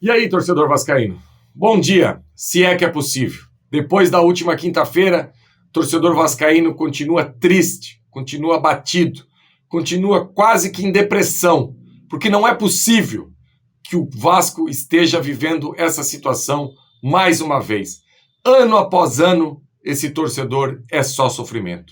E aí, torcedor vascaíno? Bom dia, se é que é possível. Depois da última quinta-feira, o torcedor vascaíno continua triste, continua abatido, continua quase que em depressão, porque não é possível que o Vasco esteja vivendo essa situação mais uma vez. Ano após ano, esse torcedor é só sofrimento.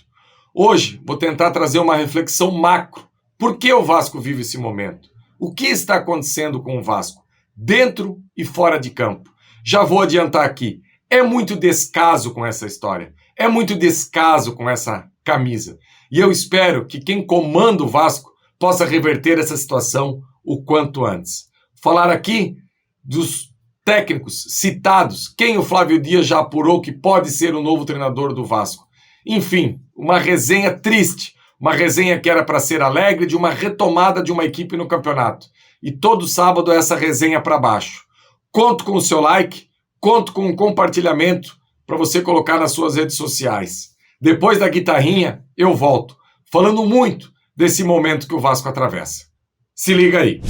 Hoje, vou tentar trazer uma reflexão macro. Por que o Vasco vive esse momento? O que está acontecendo com o Vasco? Dentro e fora de campo. Já vou adiantar aqui, é muito descaso com essa história, é muito descaso com essa camisa. E eu espero que quem comanda o Vasco possa reverter essa situação o quanto antes. Falar aqui dos técnicos citados, quem o Flávio Dias já apurou que pode ser o novo treinador do Vasco. Enfim, uma resenha triste, uma resenha que era para ser alegre de uma retomada de uma equipe no campeonato. E todo sábado essa resenha para baixo. Conto com o seu like, conto com um compartilhamento para você colocar nas suas redes sociais. Depois da guitarrinha, eu volto, falando muito desse momento que o Vasco atravessa. Se liga aí.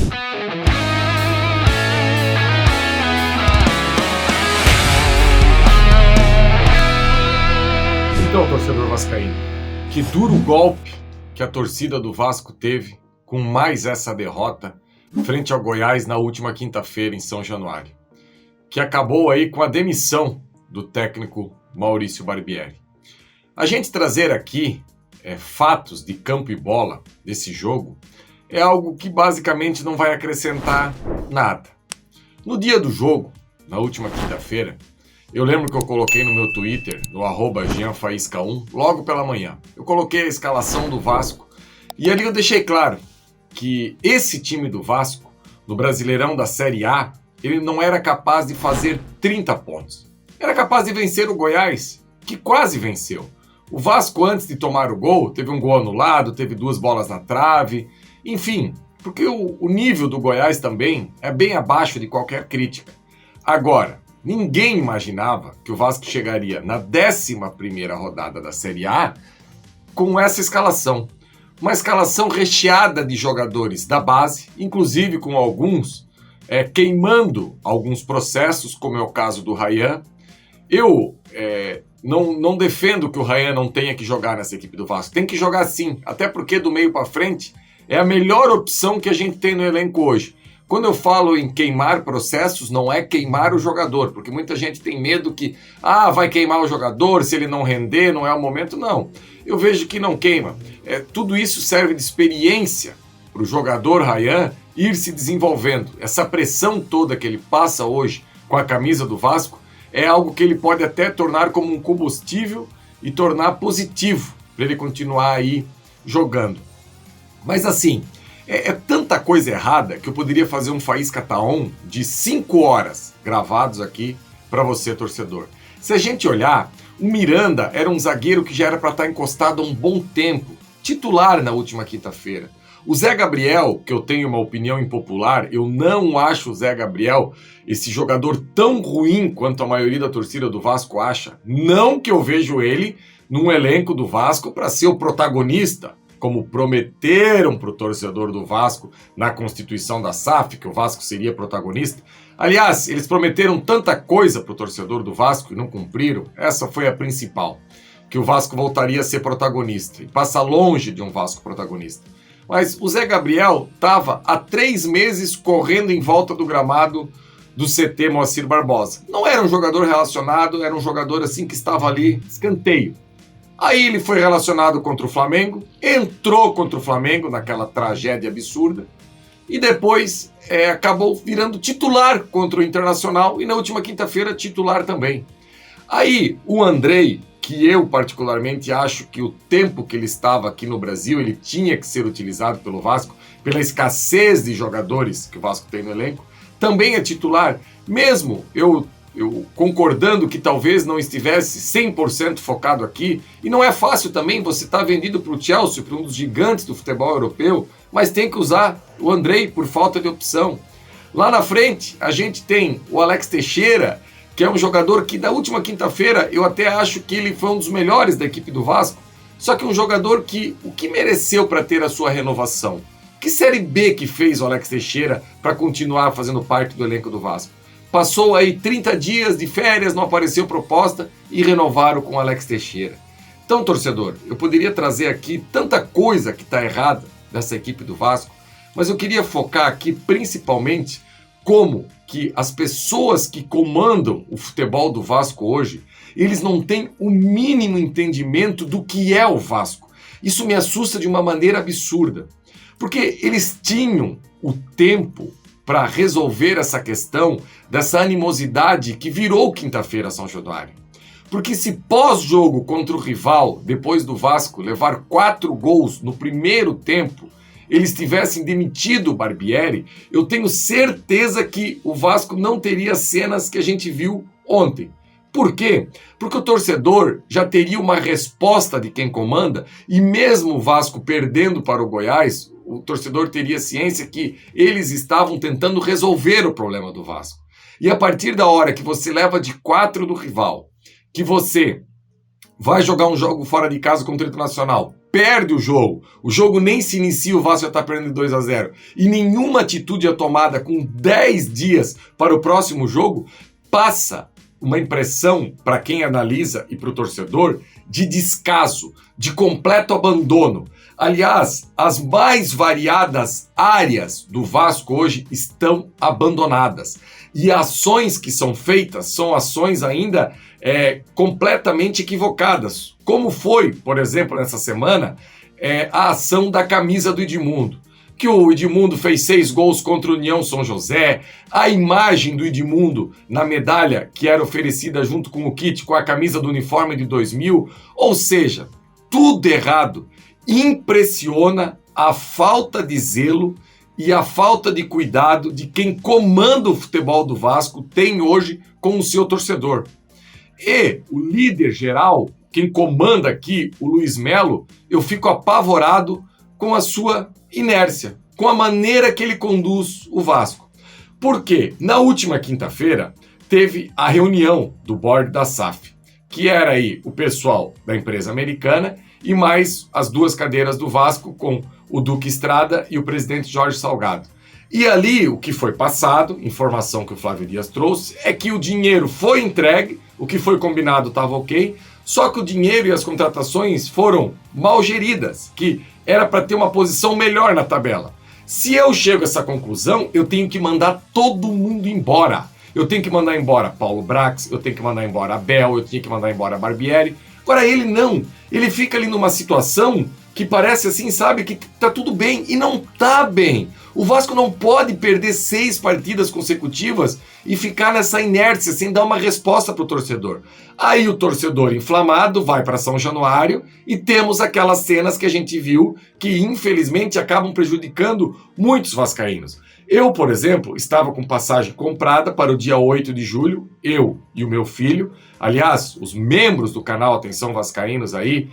Então, torcedor vascaíno, que duro golpe que a torcida do Vasco teve com mais essa derrota frente ao Goiás na última quinta-feira em São Januário, que acabou aí com a demissão do técnico Maurício Barbieri. A gente trazer aqui fatos de campo e bola desse jogo é algo que basicamente não vai acrescentar nada. No dia do jogo, na última quinta-feira, eu lembro que eu coloquei no meu Twitter, no @JeanFaísca1, logo pela manhã. Eu coloquei a escalação do Vasco e ali eu deixei claro que esse time do Vasco, no Brasileirão da Série A, ele não era capaz de fazer 30 pontos. Era capaz de vencer o Goiás, que quase venceu. O Vasco, antes de tomar o gol, teve um gol anulado, teve 2 bolas na trave, enfim, porque o nível do Goiás também é bem abaixo de qualquer crítica. Agora, ninguém imaginava que o Vasco chegaria na 11ª rodada da Série A com essa escalação. Uma escalação recheada de jogadores da base, inclusive com alguns queimando alguns processos, como é o caso do Ryan. Eu não defendo que o Ryan não tenha que jogar nessa equipe do Vasco. Tem que jogar sim, até porque do meio para frente é a melhor opção que a gente tem no elenco hoje. Quando eu falo em queimar processos, não é queimar o jogador, porque muita gente tem medo que vai queimar o jogador, se ele não render, não é o momento. Não, eu vejo que não queima. Tudo isso serve de experiência para o jogador Ryan ir se desenvolvendo. Essa pressão toda que ele passa hoje com a camisa do Vasco é algo que ele pode até tornar como um combustível e tornar positivo para ele continuar aí jogando. Mas assim, é tanta coisa errada que eu poderia fazer um Faísca Tá On de 5 horas gravados aqui para você, torcedor. Se a gente olhar, o Miranda era um zagueiro que já era para estar encostado há um bom tempo, titular na última quinta-feira. O Zé Gabriel, que eu tenho uma opinião impopular, eu não acho o Zé Gabriel esse jogador tão ruim quanto a maioria da torcida do Vasco acha. Não que eu vejo ele num elenco do Vasco para ser o protagonista, como prometeram para o torcedor do Vasco na constituição da SAF, que o Vasco seria protagonista. Aliás, eles prometeram tanta coisa para o torcedor do Vasco e não cumpriram. Essa foi a principal, que o Vasco voltaria a ser protagonista e passa longe de um Vasco protagonista. Mas o Zé Gabriel estava há 3 meses correndo em volta do gramado do CT Moacir Barbosa. Não era um jogador relacionado, era um jogador assim que estava ali, escanteio. Aí ele foi relacionado contra o Flamengo, entrou contra o Flamengo naquela tragédia absurda e depois acabou virando titular contra o Internacional e na última quinta-feira titular também. Aí o Andrei, que eu particularmente acho que o tempo que ele estava aqui no Brasil, ele tinha que ser utilizado pelo Vasco, pela escassez de jogadores que o Vasco tem no elenco, também é titular, mesmo eu concordando que talvez não estivesse 100% focado aqui, e não é fácil também você estar vendido para o Chelsea, para um dos gigantes do futebol europeu, mas tem que usar o Andrei por falta de opção. Lá na frente, a gente tem o Alex Teixeira, que é um jogador que da última quinta-feira eu até acho que ele foi um dos melhores da equipe do Vasco, só que um jogador que o que mereceu para ter a sua renovação? Que Série B que fez o Alex Teixeira para continuar fazendo parte do elenco do Vasco? Passou aí 30 dias de férias, não apareceu proposta e renovaram com o Alex Teixeira. Então, torcedor, eu poderia trazer aqui tanta coisa que está errada dessa equipe do Vasco, mas eu queria focar aqui principalmente como que as pessoas que comandam o futebol do Vasco hoje, eles não têm o mínimo entendimento do que é o Vasco. Isso me assusta de uma maneira absurda, porque eles tinham o tempo para resolver essa questão dessa animosidade que virou quinta-feira São Januário. Porque se pós-jogo contra o rival, depois do Vasco levar 4 gols no primeiro tempo, eles tivessem demitido o Barbieri, eu tenho certeza que o Vasco não teria as cenas que a gente viu ontem. Por quê? Porque o torcedor já teria uma resposta de quem comanda, e mesmo o Vasco perdendo para o Goiás, o torcedor teria ciência que eles estavam tentando resolver o problema do Vasco. E a partir da hora que você leva de 4 do rival, que você vai jogar um jogo fora de casa contra o Internacional, perde o jogo nem se inicia, o Vasco já está perdendo 2-0, e nenhuma atitude é tomada com 10 dias para o próximo jogo, passa uma impressão para quem analisa e para o torcedor de descaso, de completo abandono. Aliás, as mais variadas áreas do Vasco hoje estão abandonadas. E ações que são feitas são ações ainda completamente equivocadas. Como foi, por exemplo, nessa semana, a ação da camisa do Edmundo. Que o Edmundo fez 6 gols contra o União São José, a imagem do Edmundo na medalha que era oferecida junto com o kit, com a camisa do uniforme de 2000, ou seja, tudo errado. Impressiona a falta de zelo e a falta de cuidado de quem comanda o futebol do Vasco tem hoje com o seu torcedor. E o líder geral, quem comanda aqui, o Luiz Melo, eu fico apavorado com a sua inércia, com a maneira que ele conduz o Vasco. Porque na última quinta-feira teve a reunião do board da SAF, que era aí o pessoal da empresa americana e mais as 2 cadeiras do Vasco com o Duque Estrada e o presidente Jorge Salgado. E ali o que foi passado, informação que o Flávio Dias trouxe, é que o dinheiro foi entregue, o que foi combinado estava ok, só que o dinheiro e as contratações foram mal geridas, que era para ter uma posição melhor na tabela. Se eu chego a essa conclusão, eu tenho que mandar todo mundo embora. Eu tenho que mandar embora Paulo Brax, eu tenho que mandar embora Abel, eu tenho que mandar embora Barbieri. Agora ele não, ele fica ali numa situação que parece assim, sabe, que tá tudo bem e não tá bem. O Vasco não pode perder 6 partidas consecutivas e ficar nessa inércia sem dar uma resposta pro torcedor. Aí o torcedor inflamado vai para São Januário e temos aquelas cenas que a gente viu que infelizmente acabam prejudicando muitos vascaínos. Eu, por exemplo, estava com passagem comprada para o dia 8 de julho, eu e o meu filho. Aliás, os membros do canal Atenção Vascaínos aí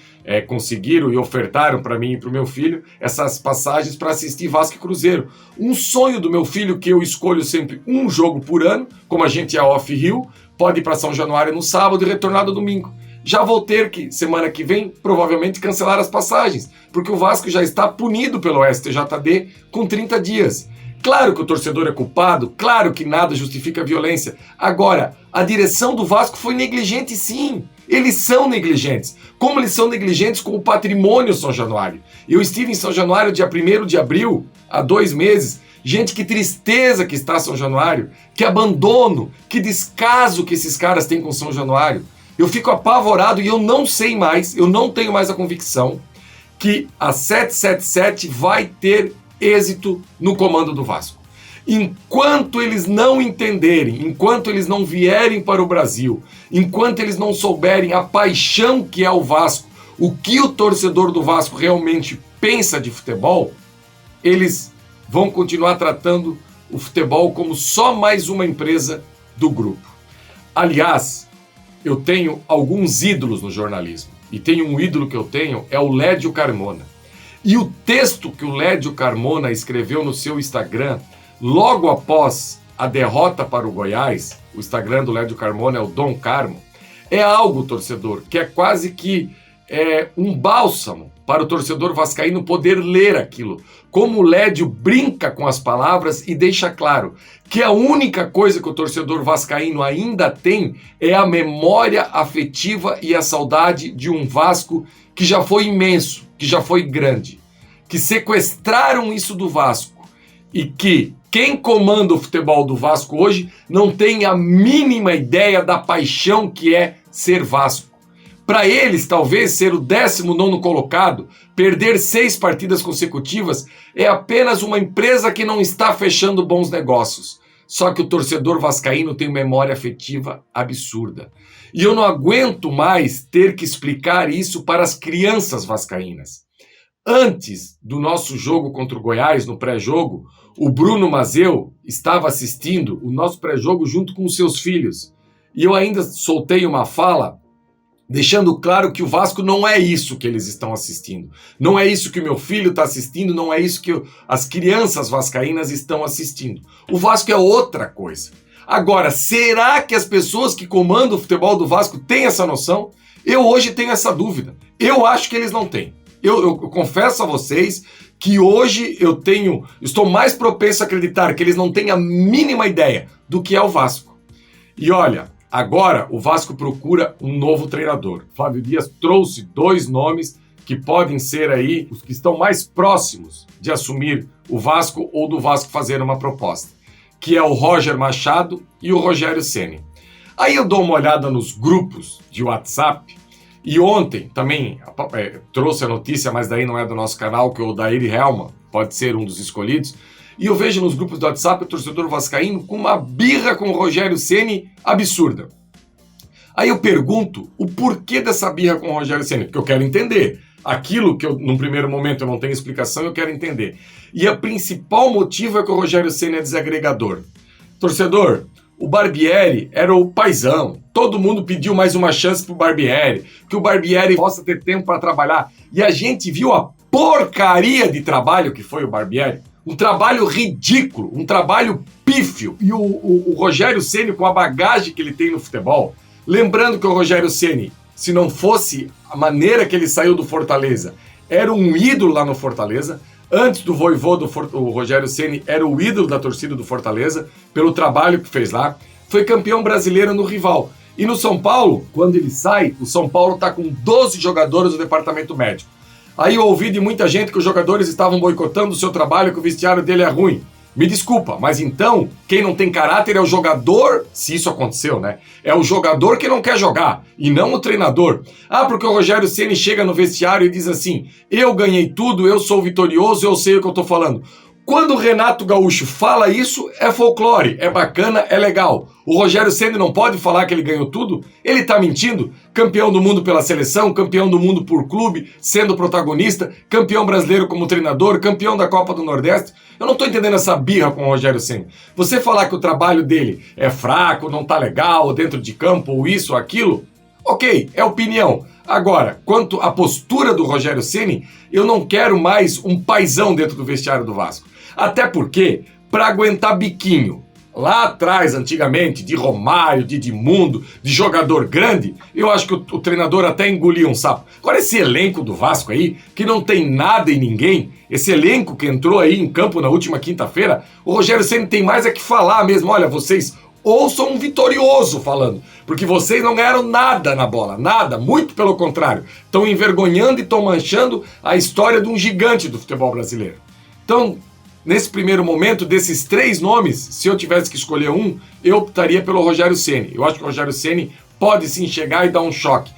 conseguiram e ofertaram para mim e para o meu filho essas passagens para assistir Vasco e Cruzeiro. Um sonho do meu filho, que eu escolho sempre um jogo por ano, como a gente é off-Rio, pode ir para São Januário no sábado e retornar no domingo. Já vou ter que, semana que vem, provavelmente cancelar as passagens, porque o Vasco já está punido pelo STJD com 30 dias. Claro que o torcedor é culpado, claro que nada justifica a violência. Agora, a direção do Vasco foi negligente sim. Eles são negligentes. Como eles são negligentes com o patrimônio São Januário. Eu estive em São Januário dia 1º de abril, há 2 meses. Gente, que tristeza que está São Januário, que abandono, que descaso que esses caras têm com São Januário. Eu fico apavorado e eu não sei mais, eu não tenho mais a convicção que a 777 vai ter êxito no comando do Vasco. Enquanto eles não entenderem, enquanto eles não vierem para o Brasil, enquanto eles não souberem a paixão que é o Vasco, o que o torcedor do Vasco realmente pensa de futebol, eles vão continuar tratando o futebol como só mais uma empresa do grupo. Aliás, eu tenho alguns ídolos no jornalismo, e tem um ídolo que eu tenho, é o Lédio Carmona. E o texto que o Lédio Carmona escreveu no seu Instagram, logo após a derrota para o Goiás, o Instagram do Lédio Carmona é o Dom Carmo, é algo, torcedor, que é quase que um bálsamo para o torcedor vascaíno poder ler aquilo. Como o Lédio brinca com as palavras e deixa claro que a única coisa que o torcedor vascaíno ainda tem é a memória afetiva e a saudade de um Vasco que já foi imenso, que já foi grande, que sequestraram isso do Vasco e que quem comanda o futebol do Vasco hoje não tem a mínima ideia da paixão que é ser Vasco. Para eles, talvez, ser o 19º colocado, perder 6 partidas consecutivas, é apenas uma empresa que não está fechando bons negócios. Só que o torcedor vascaíno tem memória afetiva absurda. E eu não aguento mais ter que explicar isso para as crianças vascaínas. Antes do nosso jogo contra o Goiás, no pré-jogo, o Bruno Mazeu estava assistindo o nosso pré-jogo junto com os seus filhos. E eu ainda soltei uma fala deixando claro que o Vasco não é isso que eles estão assistindo. Não é isso que o meu filho está assistindo, não é isso que as crianças vascaínas estão assistindo. O Vasco é outra coisa. Agora, será que as pessoas que comandam o futebol do Vasco têm essa noção? Eu hoje tenho essa dúvida. Eu acho que eles não têm. Eu confesso a vocês que hoje estou mais propenso a acreditar que eles não têm a mínima ideia do que é o Vasco. E olha, agora o Vasco procura um novo treinador. Flávio Dias trouxe 2 nomes que podem ser aí os que estão mais próximos de assumir o Vasco ou do Vasco fazer uma proposta, que é o Roger Machado e o Rogério Ceni. Aí eu dou uma olhada nos grupos de WhatsApp e ontem também trouxe a notícia, mas daí não é do nosso canal, que o Odair Helman pode ser um dos escolhidos. E eu vejo nos grupos do WhatsApp o torcedor vascaíno com uma birra com o Rogério Ceni absurda. Aí eu pergunto o porquê dessa birra com o Rogério Ceni, porque eu quero entender. Aquilo que num primeiro momento eu não tenho explicação, eu quero entender. E o principal motivo é que o Rogério Ceni é desagregador. Torcedor, o Barbieri era o paizão. Todo mundo pediu mais uma chance pro Barbieri, que o Barbieri possa ter tempo para trabalhar. E a gente viu a porcaria de trabalho que foi o Barbieri. Um trabalho ridículo, um trabalho pífio. E o Rogério Ceni, com a bagagem que ele tem no futebol, lembrando que o Rogério Ceni, se não fosse a maneira que ele saiu do Fortaleza, era um ídolo lá no Fortaleza. Antes do Vojvoda, o Rogério Ceni era o ídolo da torcida do Fortaleza, pelo trabalho que fez lá. Foi campeão brasileiro no rival. E no São Paulo, quando ele sai, o São Paulo está com 12 jogadores do departamento médico. Aí eu ouvi de muita gente que os jogadores estavam boicotando o seu trabalho, que o vestiário dele é ruim. Me desculpa, mas então, quem não tem caráter é o jogador, se isso aconteceu, né? É o jogador que não quer jogar, e não o treinador. Ah, porque o Rogério Ceni chega no vestiário e diz assim, eu ganhei tudo, eu sou vitorioso, eu sei o que eu tô falando. Quando o Renato Gaúcho fala isso, é folclore, é bacana, é legal. O Rogério Ceni não pode falar que ele ganhou tudo? Ele tá mentindo? Campeão do mundo pela seleção, campeão do mundo por clube, sendo protagonista, campeão brasileiro como treinador, campeão da Copa do Nordeste. Eu não tô entendendo essa birra com o Rogério Ceni. Você falar que o trabalho dele é fraco, não tá legal, dentro de campo, ou isso, ou aquilo, ok, é opinião. Agora, quanto à postura do Rogério Ceni, eu não quero mais um paizão dentro do vestiário do Vasco. Até porque, para aguentar biquinho, lá atrás, antigamente, de Romário, de Edmundo, de jogador grande, eu acho que o treinador até engolia um sapo. Agora esse elenco do Vasco aí, que não tem nada e ninguém, esse elenco que entrou aí em campo na última quinta-feira, o Rogério Ceni tem mais é que falar mesmo. Olha, vocês ouçam um vitorioso falando, porque vocês não ganharam nada na bola, nada, muito pelo contrário. Estão envergonhando e estão manchando a história de um gigante do futebol brasileiro. Então, nesse primeiro momento, desses 3 nomes, se eu tivesse que escolher um, eu optaria pelo Rogério Ceni. Eu acho que o Rogério Ceni pode sim chegar e dar um choque.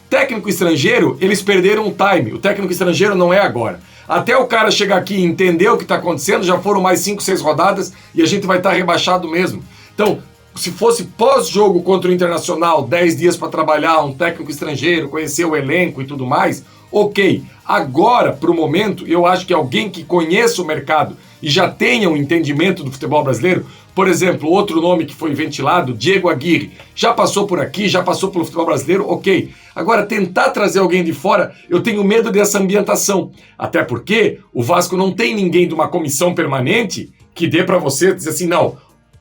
Técnico estrangeiro, eles perderam o time. O técnico estrangeiro não é agora. Até o cara chegar aqui e entender o que está acontecendo, já foram mais 5, 6 rodadas e a gente vai estar rebaixado mesmo. Então, se fosse pós-jogo contra o Internacional, 10 dias para trabalhar, um técnico estrangeiro, conhecer o elenco e tudo mais, ok. Agora, para o momento, eu acho que alguém que conheça o mercado e já tenha um entendimento do futebol brasileiro, por exemplo, outro nome que foi ventilado, Diego Aguirre, já passou por aqui, já passou pelo futebol brasileiro, ok. Agora, tentar trazer alguém de fora, eu tenho medo dessa ambientação. Até porque o Vasco não tem ninguém de uma comissão permanente que dê para você dizer assim, não,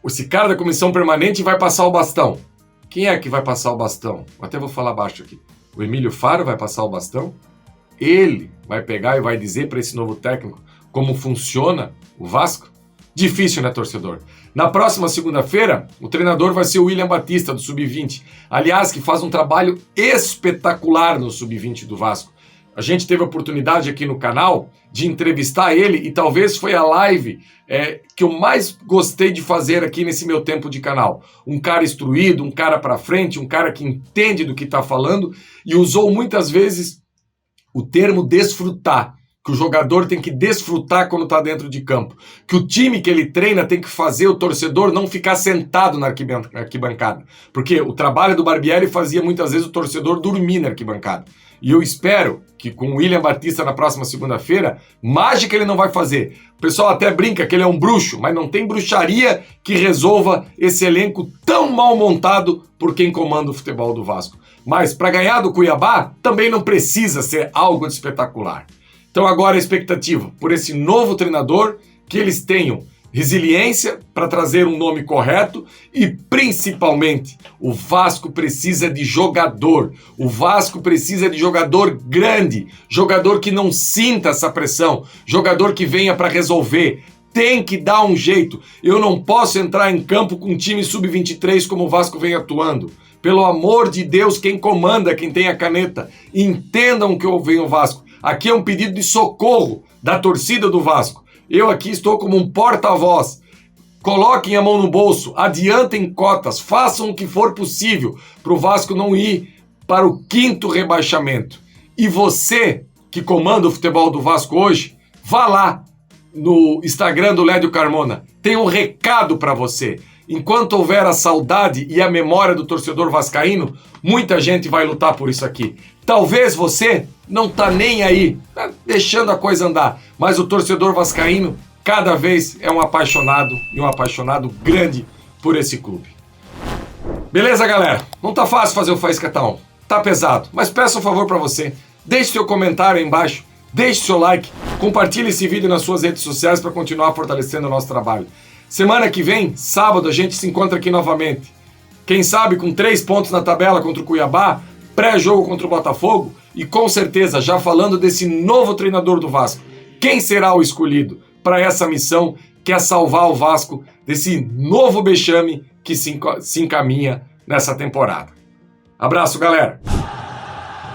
esse cara da comissão permanente vai passar o bastão. Quem é que vai passar o bastão? Eu até vou falar baixo aqui. O Emílio Faro vai passar o bastão? Ele vai pegar e vai dizer para esse novo técnico como funciona o Vasco? Difícil, né, torcedor? Na próxima segunda-feira, o treinador vai ser o William Batista, do Sub-20. Aliás, que faz um trabalho espetacular no Sub-20 do Vasco. A gente teve a oportunidade aqui no canal de entrevistar ele e talvez foi a live que eu mais gostei de fazer aqui nesse meu tempo de canal. Um cara instruído, um cara pra frente, um cara que entende do que tá falando e usou muitas vezes o termo desfrutar. Que o jogador tem que desfrutar quando está dentro de campo. Que o time que ele treina tem que fazer o torcedor não ficar sentado na arquibancada. Porque o trabalho do Barbieri fazia muitas vezes o torcedor dormir na arquibancada. E eu espero que com o William Batista na próxima segunda-feira, mágica ele não vai fazer. O pessoal até brinca que ele é um bruxo, mas não tem bruxaria que resolva esse elenco tão mal montado por quem comanda o futebol do Vasco. Mas para ganhar do Cuiabá, também não precisa ser algo de espetacular. Então agora a expectativa por esse novo treinador, que eles tenham resiliência para trazer um nome correto e principalmente o Vasco precisa de jogador. O Vasco precisa de jogador grande, jogador que não sinta essa pressão, jogador que venha para resolver. Tem que dar um jeito. Eu não posso entrar em campo com um time sub-23 como o Vasco vem atuando. Pelo amor de Deus, quem comanda, quem tem a caneta, entendam que vem o Vasco. Aqui é um pedido de socorro da torcida do Vasco. Eu aqui estou como um porta-voz. Coloquem a mão no bolso, adiantem cotas, façam o que for possível para o Vasco não ir para o 5º rebaixamento. E você que comanda o futebol do Vasco hoje, vá lá no Instagram do Lédio Carmona. Tem um recado para você. Enquanto houver a saudade e a memória do torcedor vascaíno, muita gente vai lutar por isso aqui. Talvez você não tá nem aí, tá deixando a coisa andar, mas o torcedor vascaíno cada vez é um apaixonado e um apaixonado grande por esse clube. Beleza, galera? Não tá fácil fazer o Faísca Tá On. Tá pesado, mas peço um favor para você. Deixe seu comentário aí embaixo, deixe seu like, compartilhe esse vídeo nas suas redes sociais para continuar fortalecendo o nosso trabalho. Semana que vem, sábado, a gente se encontra aqui novamente. Quem sabe com 3 pontos na tabela contra o Cuiabá, pré-jogo contra o Botafogo e com certeza já falando desse novo treinador do Vasco. Quem será o escolhido para essa missão que é salvar o Vasco desse novo vexame que se encaminha nessa temporada? Abraço, galera!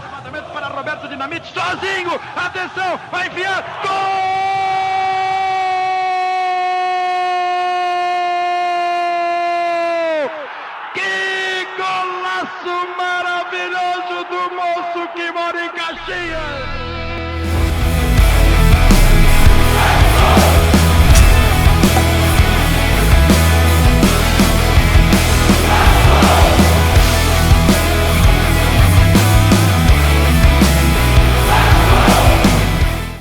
Levantamento para Roberto Dinamite, sozinho! Atenção, vai enfiar! Gol! Maravilhoso do moço que mora em Caxias!